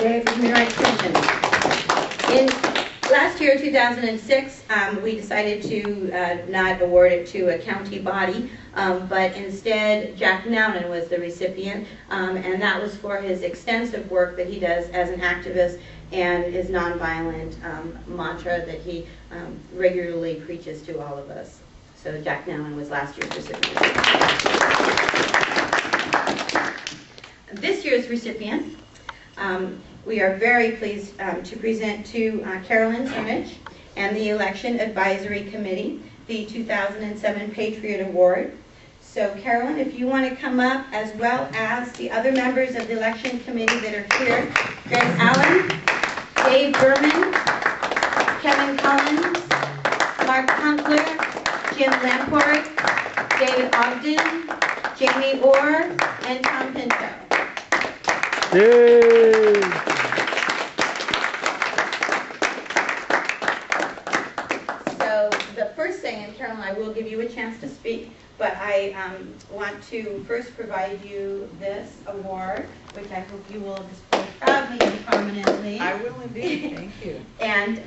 Yay for Human Rights Commission. Last year, 2006, we decided to not award it to a county body, but instead Jack Nounan was the recipient, and that was for his extensive work that he does as an activist and his nonviolent mantra that he regularly preaches to all of us. So Jack Nounan was last year's recipient. This year's recipient, we are very pleased to present to Carolyn Crnich and the Election Advisory Committee the 2007 Patriot Award. So Carolyn, if you want to come up, as well as the other members of the Election Committee that are here, Greg Allen, Dave Berman, Kevin Collins, Mark Konkler, Jim Lamport, David Ogden, Jamie Orr, and Tom Pinto. Yay! So the first thing, and Carolyn, I will give you a chance to speak, but I want to first provide you this award, which I hope you will display proudly and prominently. I will indeed, thank you. And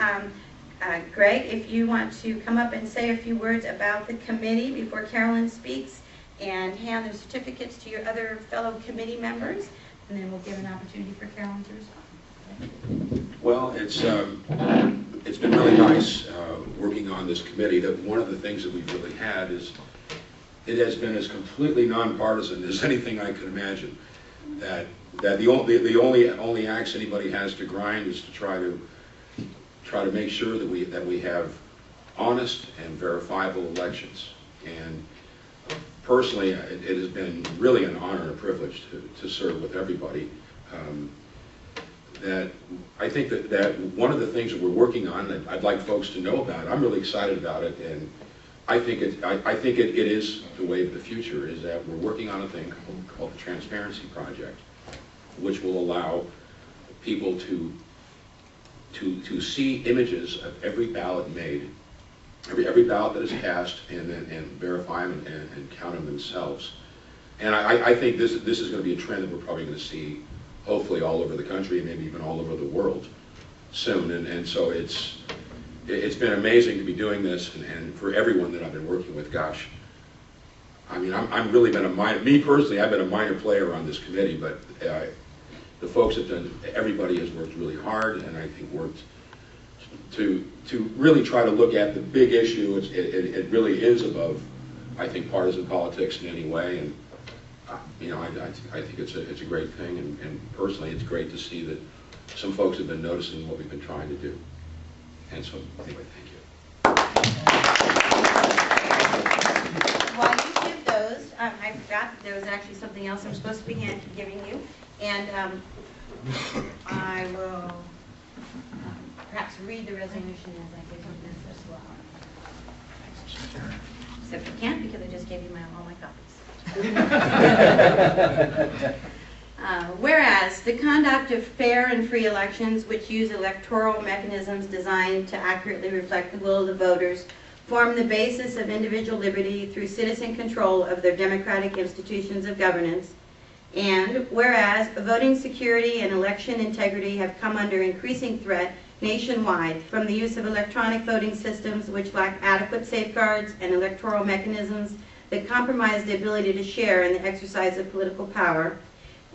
Greg, if you want to come up and say a few words about the committee before Carolyn speaks, and hand the certificates to your other fellow committee members, and then we'll give an opportunity for Carolyn to respond. Well, it's been really nice working on this committee. That one of the things that we've really had is it has been as completely nonpartisan as anything I could imagine. That the only axe anybody has to grind is to try to make sure that we have honest and verifiable elections. And personally, it has been really an honor and a privilege to serve with everybody. That I think that one of the things that we're working on that I'd like folks to know about, I'm really excited about it, and I think it is the way of the future, is that we're working on a thing called the Transparency Project, which will allow people to see images of every ballot made, every ballot that is cast, and verify them and count them themselves. And I think this is going to be a trend that we're probably going to see, hopefully, all over the country, and maybe even all over the world soon. And so it's been amazing to be doing this, and for everyone that I've been working with. Gosh, I mean, I'm really been me personally, I've been a minor player on this committee, but the folks have done, everybody has worked really hard, and I think worked to really try to look at the big issue. It really is above, I think, partisan politics in any way, and you know, I think it's a great thing, and personally, it's great to see that some folks have been noticing what we've been trying to do. And so, anyway, thank you. While you give those, I forgot that there was actually something else I'm supposed to be giving you, and I will perhaps read the resolution as I give you this as well. Except you can't, because I just gave you all my copies. Whereas the conduct of fair and free elections, which use electoral mechanisms designed to accurately reflect the will of the voters, form the basis of individual liberty through citizen control of their democratic institutions of governance. And whereas voting security and election integrity have come under increasing threat nationwide from the use of electronic voting systems which lack adequate safeguards and electoral mechanisms that compromise the ability to share in the exercise of political power.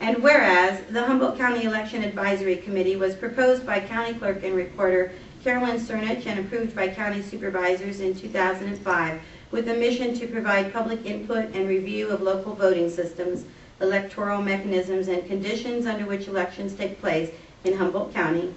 And whereas the Humboldt County Election Advisory Committee was proposed by County Clerk and Recorder Carolyn Crnich and approved by county supervisors in 2005 with a mission to provide public input and review of local voting systems, electoral mechanisms, and conditions under which elections take place in Humboldt County.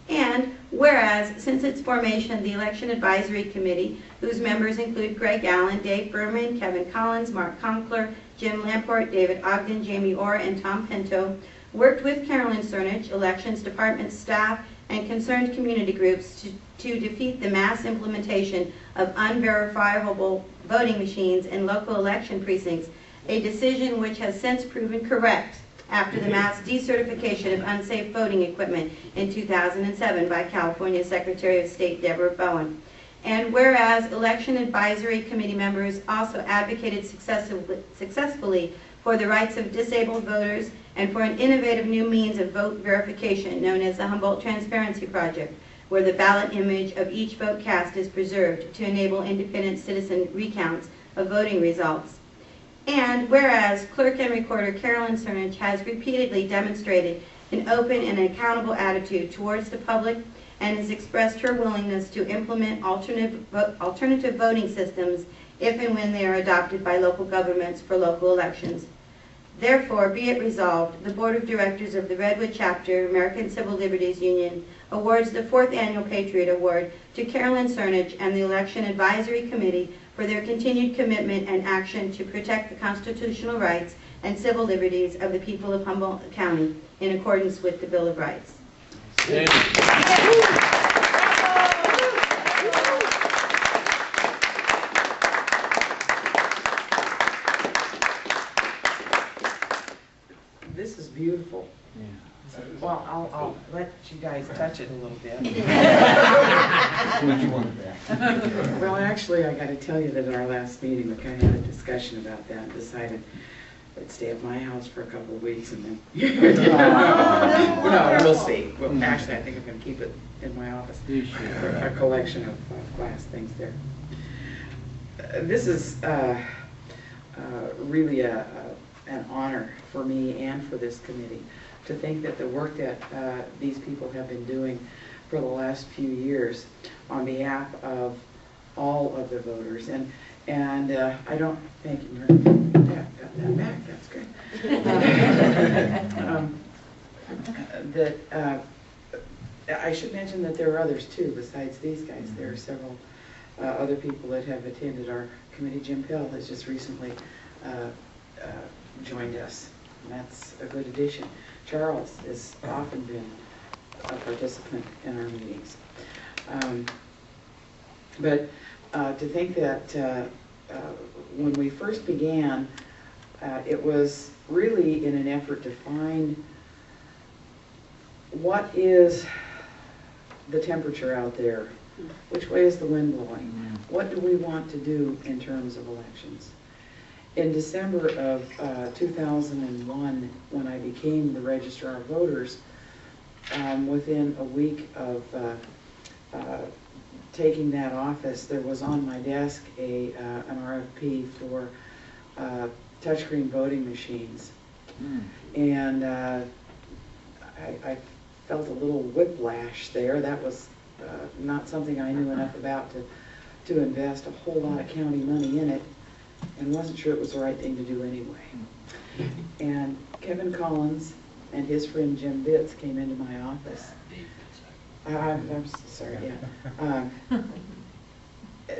And whereas, since its formation, the Election Advisory Committee, whose members include Greg Allen, Dave Berman, Kevin Collins, Mark Konkler, Jim Lamport, David Ogden, Jamie Orr, and Tom Pinto, worked with Carolyn Crnich, Elections Department staff, and concerned community groups to defeat the mass implementation of unverifiable voting machines in local election precincts, a decision which has since proven correct after the mass decertification of unsafe voting equipment in 2007 by California Secretary of State Deborah Bowen. And whereas Election Advisory Committee members also advocated successfully for the rights of disabled voters and for an innovative new means of vote verification known as the Humboldt Transparency Project, where the ballot image of each vote cast is preserved to enable independent citizen recounts of voting results. And whereas Clerk and Recorder Carolyn Crnich has repeatedly demonstrated an open and accountable attitude towards the public and has expressed her willingness to implement alternative voting systems if and when they are adopted by local governments for local elections. Therefore, be it resolved, the Board of Directors of the Redwood Chapter, American Civil Liberties Union, awards the Fourth Annual Patriot Award to Carolyn Crnich and the Election Advisory Committee for their continued commitment and action to protect the constitutional rights and civil liberties of the people of Humboldt County in accordance with the Bill of Rights. This is beautiful. Yeah. Well, I'll let you guys touch it a little bit. What do you want back? Well, actually, I got to tell you that at our last meeting, we kind of had a discussion about that and decided I'd stay at my house for a couple of weeks and then. No, we'll see. Well, actually, I think I'm going to keep it in my office. A collection of glass things there. This is really an honor for me and for this committee to think that the work that these people have been doing for the last few years on behalf of all of the voters. And I don't, thank you, Mary. Yeah, got that back, that's great. I should mention that there are others too, besides these guys. There are several other people that have attended our committee. Jim Pell has just recently joined us, and that's a good addition. Charles has often been a participant in our meetings. But to think that when we first began, it was really in an effort to find what is the temperature out there, which way is the wind blowing, what do we want to do in terms of elections. In December of 2001, when I became the Registrar of Voters, within a week of taking that office, there was on my desk an RFP for touchscreen voting machines. And I felt a little whiplash there. That was not something I knew enough about to invest a whole lot of county money in it, and wasn't sure it was the right thing to do anyway. And Kevin Collins and his friend Jim Bitts came into my office. I'm sorry, yeah.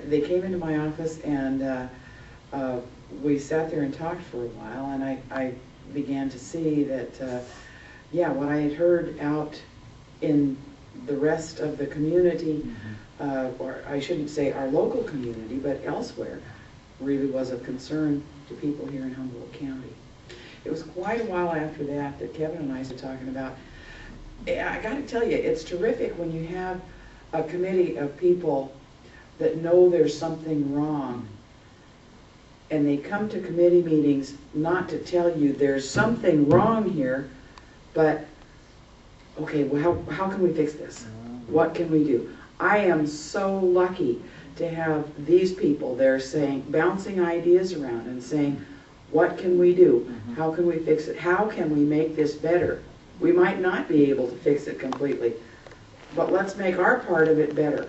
They came into my office and we sat there and talked for a while, and I began to see that, yeah, what I had heard out in the rest of the community, or I shouldn't say our local community, but elsewhere, really was of concern to people here in Humboldt County. It was quite a while after that that Kevin and I started talking about, I got to tell you, it's terrific when you have a committee of people that know there's something wrong, and they come to committee meetings not to tell you there's something wrong here, but, okay, well, how can we fix this? What can we do? I am so lucky to have these people there saying, bouncing ideas around and saying, what can we do? How can we fix it? How can we make this better? We might not be able to fix it completely, but let's make our part of it better.